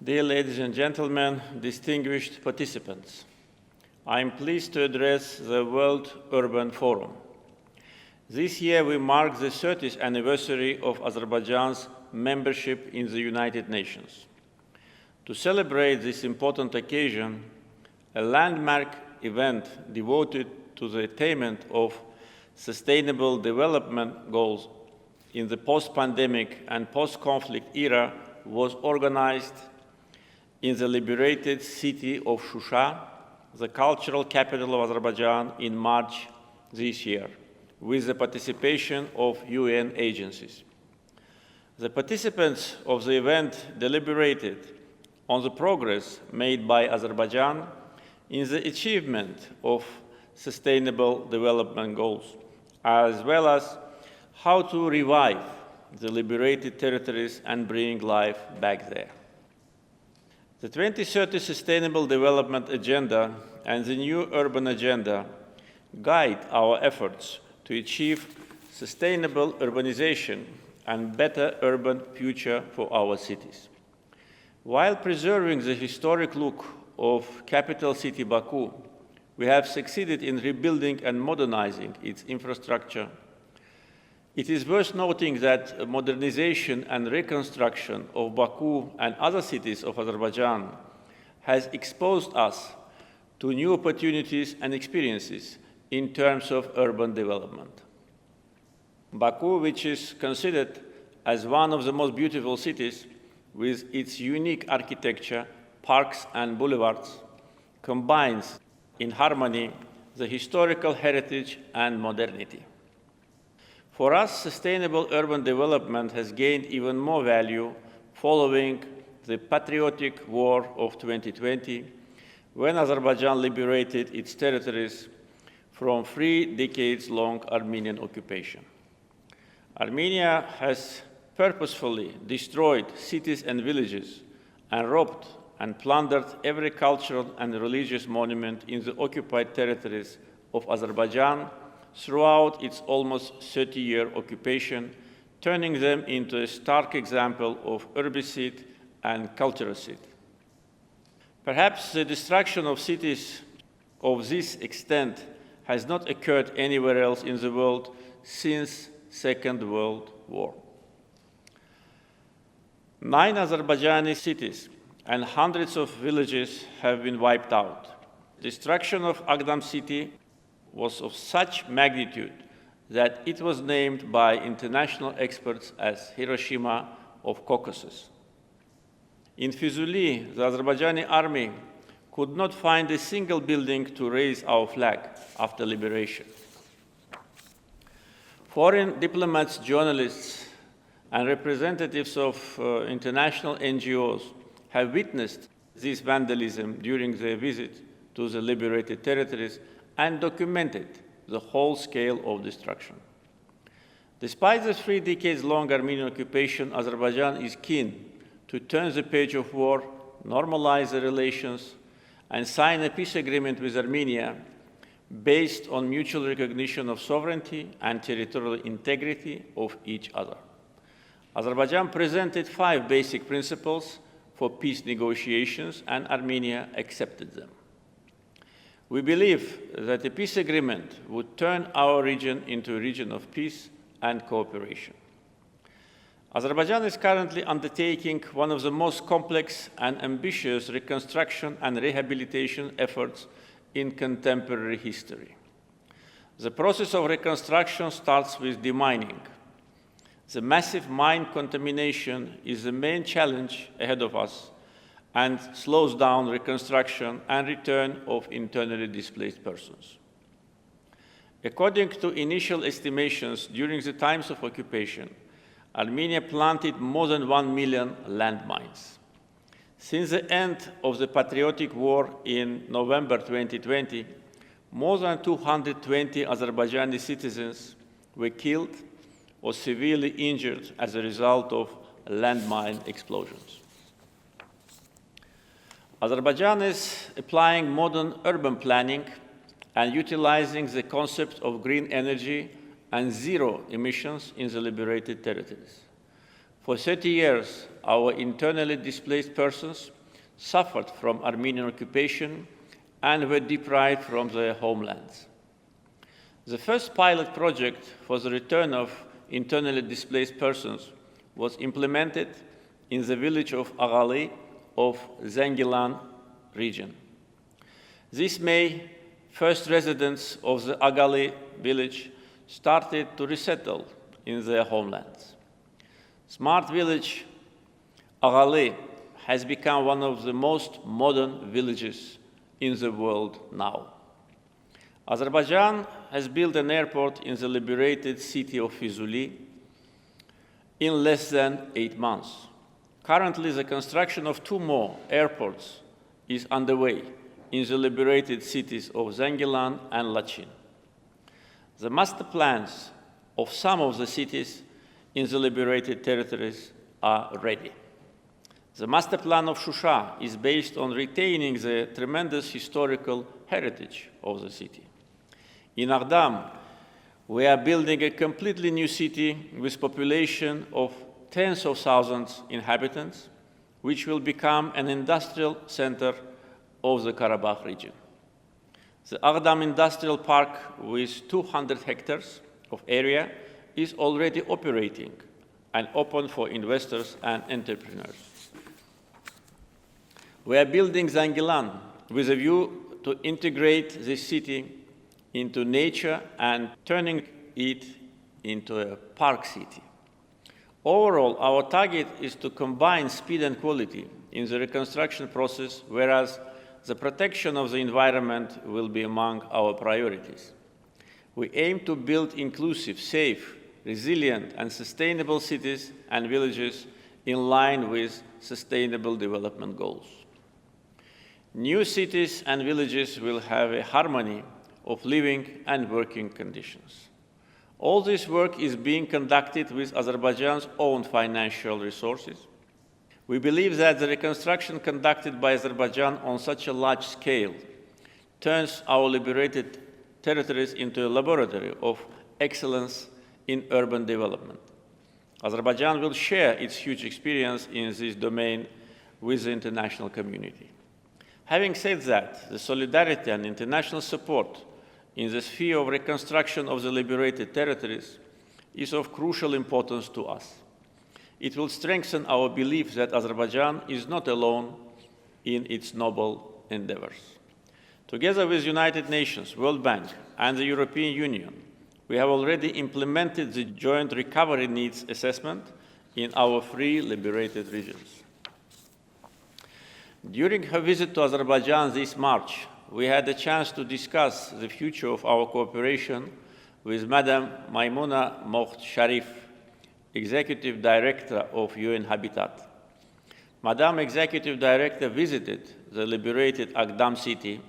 Dear ladies and gentlemen, distinguished participants, I am pleased to address the World Urban Forum. This year we mark the 30th anniversary of Azerbaijan's membership in the United Nations. To celebrate this important occasion, a landmark event devoted to the attainment of Sustainable Development Goals in the post-pandemic and post-conflict era was organized in the liberated city of Shusha, the cultural capital of Azerbaijan, in March this year, with the participation of UN agencies. The participants of the event deliberated on the progress made by Azerbaijan in the achievement of Sustainable Development Goals, as well as how to revive the liberated territories and bring life back there. The 2030 Sustainable Development Agenda and the new Urban Agenda guide our efforts to achieve sustainable urbanization and better urban future for our cities. While preserving the historic look of capital city Baku, we have succeeded in rebuilding and modernizing its infrastructure. It is worth noting that modernization and reconstruction of Baku and other cities of Azerbaijan has exposed us to new opportunities and experiences in terms of urban development. Baku, which is considered as one of the most beautiful cities with its unique architecture, parks and boulevards, combines in harmony the historical heritage and modernity. For us, sustainable urban development has gained even more value following the patriotic war of 2020, when Azerbaijan liberated its territories from 3 decades-long Armenian occupation. Armenia has purposefully destroyed cities and villages and robbed and plundered every cultural and religious monument in the occupied territories of Azerbaijan throughout its almost 30-year occupation, turning them into a stark example of urbicide and culturocide. Perhaps the destruction of cities of this extent has not occurred anywhere else in the world since the Second World War. 9 Azerbaijani cities and hundreds of villages have been wiped out. Destruction of Agdam city was of such magnitude that it was named by international experts as Hiroshima of Caucasus. In Fuzuli, the Azerbaijani army could not find a single building to raise our flag after liberation. Foreign diplomats, journalists, and representatives of international NGOs have witnessed this vandalism during their visit to the liberated territories and documented the whole scale of destruction. Despite the 3 decades-long Armenian occupation, Azerbaijan is keen to turn the page of war, normalize the relations, and sign a peace agreement with Armenia based on mutual recognition of sovereignty and territorial integrity of each other. Azerbaijan presented 5 basic principles for peace negotiations, and Armenia accepted them. We believe that a peace agreement would turn our region into a region of peace and cooperation. Azerbaijan is currently undertaking one of the most complex and ambitious reconstruction and rehabilitation efforts in contemporary history. The process of reconstruction starts with demining. The massive mine contamination is the main challenge ahead of us and slows down reconstruction and return of internally displaced persons. According to initial estimations, during the times of occupation, Armenia planted more than 1 million landmines. Since the end of the patriotic war in November 2020, more than 220 Azerbaijani citizens were killed or severely injured as a result of landmine explosions. Azerbaijan is applying modern urban planning and utilizing the concept of green energy and zero emissions in the liberated territories. For 30 years, our internally displaced persons suffered from Armenian occupation and were deprived from their homelands. The first pilot project for the return of internally displaced persons was implemented in the village of Agali of Zengilan region. This May, first residents of the Agali village started to resettle in their homelands. Smart village Agali has become one of the most modern villages in the world now. Azerbaijan has built an airport in the liberated city of Fizuli in less than 8 months. Currently, the construction of 2 more airports is underway in the liberated cities of Zengilan and Lachin. The master plans of some of the cities in the liberated territories are ready. The master plan of Shusha is based on retaining the tremendous historical heritage of the city. In Aghdam, we are building a completely new city with population of tens of thousands inhabitants, which will become an industrial center of the Karabakh region. The Aghdam Industrial Park, with 200 hectares of area, is already operating and open for investors and entrepreneurs. We are building Zengilan with a view to integrate this city into nature and turning it into a park city. Overall, our target is to combine speed and quality in the reconstruction process, whereas the protection of the environment will be among our priorities. We aim to build inclusive, safe, resilient, and sustainable cities and villages in line with Sustainable Development Goals. New cities and villages will have a harmony of living and working conditions. All this work is being conducted with Azerbaijan's own financial resources. We believe that the reconstruction conducted by Azerbaijan on such a large scale turns our liberated territories into a laboratory of excellence in urban development. Azerbaijan will share its huge experience in this domain with the international community. Having said that, the solidarity and international support in the sphere of reconstruction of the liberated territories is of crucial importance to us. It will strengthen our belief that Azerbaijan is not alone in its noble endeavors. Together with the United Nations, World Bank, and the European Union, we have already implemented the joint recovery needs assessment in our 3 liberated regions. During her visit to Azerbaijan this March, we had a chance to discuss the future of our cooperation with Madam Maimouna Moht Sharif, Executive Director of UN Habitat. Madam Executive Director visited the liberated Aghdam city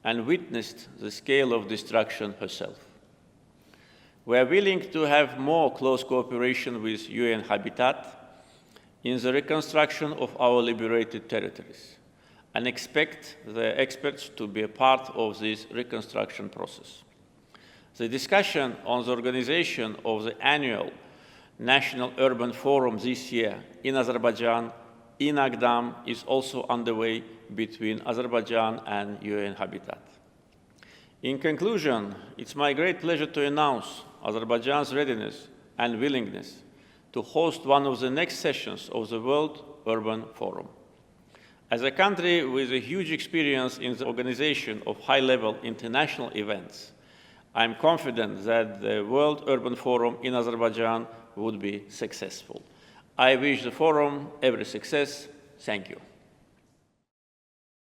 and witnessed the scale of destruction herself. We are willing to have more close cooperation with UN Habitat in the reconstruction of our liberated territories and expect the experts to be a part of this reconstruction process. The discussion on the organization of the annual National Urban Forum this year in Azerbaijan, in Aghdam, is also underway between Azerbaijan and UN Habitat. In conclusion, it's my great pleasure to announce Azerbaijan's readiness and willingness to host one of the next sessions of the World Urban Forum. As a country with a huge experience in the organization of high-level international events, I am confident that the World Urban Forum in Azerbaijan would be successful. I wish the forum every success. Thank you.